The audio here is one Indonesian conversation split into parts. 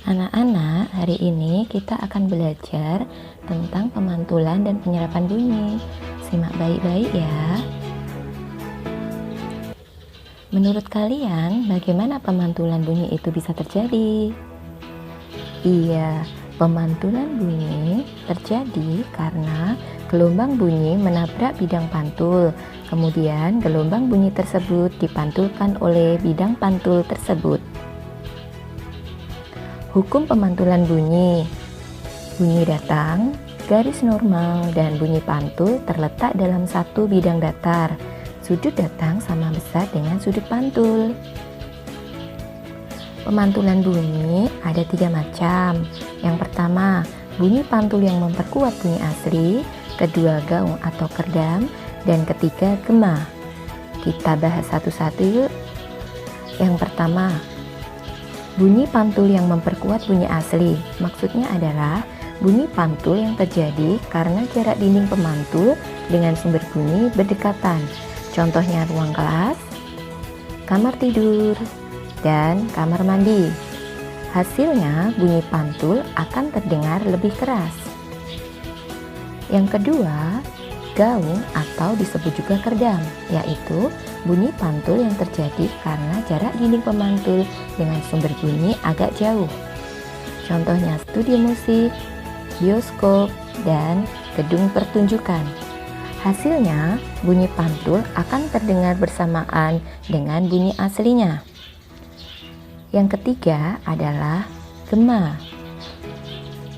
Anak-anak, hari ini kita akan belajar tentang pemantulan dan penyerapan bunyi. Simak baik-baik ya. Menurut kalian, bagaimana pemantulan bunyi itu bisa terjadi? Iya, pemantulan bunyi terjadi karena gelombang bunyi menabrak bidang pantul. Kemudian, gelombang bunyi tersebut dipantulkan oleh bidang pantul tersebut. Hukum pemantulan bunyi. Bunyi datang, garis normal, dan bunyi pantul terletak dalam satu bidang datar. Sudut datang sama besar dengan sudut pantul. Pemantulan bunyi ada 3 macam. Yang pertama, bunyi pantul yang memperkuat bunyi asli. Kedua, gaung atau kerdam. Dan ketiga, gema. Kita bahas satu-satu yuk. Yang pertama, bunyi pantul yang memperkuat bunyi asli. Maksudnya adalah bunyi pantul yang terjadi karena jarak dinding pemantul dengan sumber bunyi berdekatan. Contohnya ruang kelas, kamar tidur, dan kamar mandi. Hasilnya bunyi pantul akan terdengar lebih keras. Yang kedua, gaung atau disebut juga kerdam, yaitu bunyi pantul yang terjadi karena jarak dinding pemantul dengan sumber bunyi agak jauh. Contohnya studio musik, bioskop, dan gedung pertunjukan. Hasilnya, bunyi pantul akan terdengar bersamaan dengan bunyi aslinya. Yang ketiga adalah gema.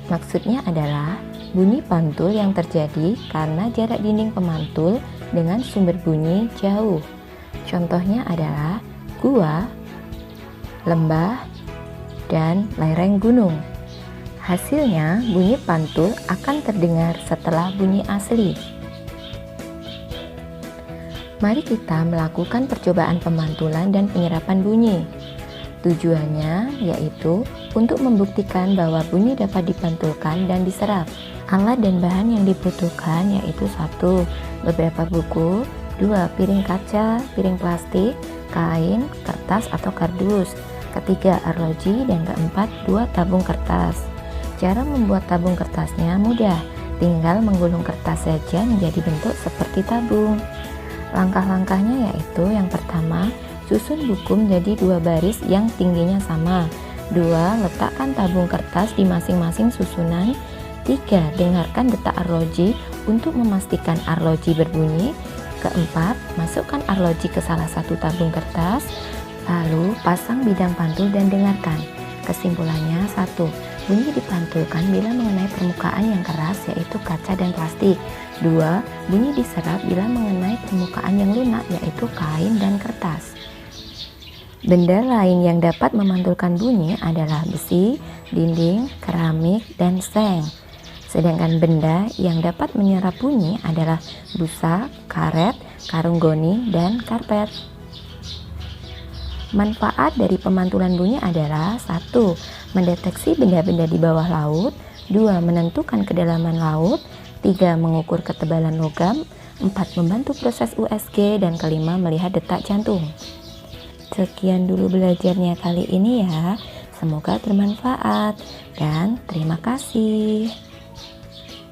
Maksudnya adalah bunyi pantul yang terjadi karena jarak dinding pemantul dengan sumber bunyi jauh. Contohnya adalah gua, lembah, dan lereng gunung. Hasilnya bunyi pantul akan terdengar setelah bunyi asli. Mari kita melakukan percobaan pemantulan dan penyerapan bunyi. Tujuannya yaitu untuk membuktikan bahwa bunyi dapat dipantulkan dan diserap. Alat dan bahan yang dibutuhkan yaitu 1. Beberapa buku, 2. Piring kaca, piring plastik, kain, kertas atau kardus, ketiga arloji, dan keempat 2 tabung kertas. Cara membuat tabung kertasnya mudah, tinggal menggulung kertas saja menjadi bentuk seperti tabung. Langkah-langkahnya yaitu yang pertama, susun buku menjadi 2 baris yang tingginya sama. 2. Letakkan tabung kertas di masing-masing susunan. 3. Dengarkan detak arloji untuk memastikan arloji berbunyi. Keempat, masukkan arloji ke salah satu tabung kertas. Lalu pasang bidang pantul dan dengarkan. Kesimpulannya 1. Bunyi dipantulkan bila mengenai permukaan yang keras yaitu kaca dan plastik. 2. Bunyi diserap bila mengenai permukaan yang lunak yaitu kain dan kertas. Benda lain yang dapat memantulkan bunyi adalah besi, dinding, keramik, dan seng. Sedangkan benda yang dapat menyerap bunyi adalah busa, karet, karung goni, dan karpet. Manfaat dari pemantulan bunyi adalah 1. Mendeteksi benda-benda di bawah laut. 2. Menentukan kedalaman laut. 3. Mengukur ketebalan logam. 4. Membantu proses USG. Dan kelima, melihat detak jantung. Sekian dulu belajarnya kali ini ya. Semoga bermanfaat dan terima kasih.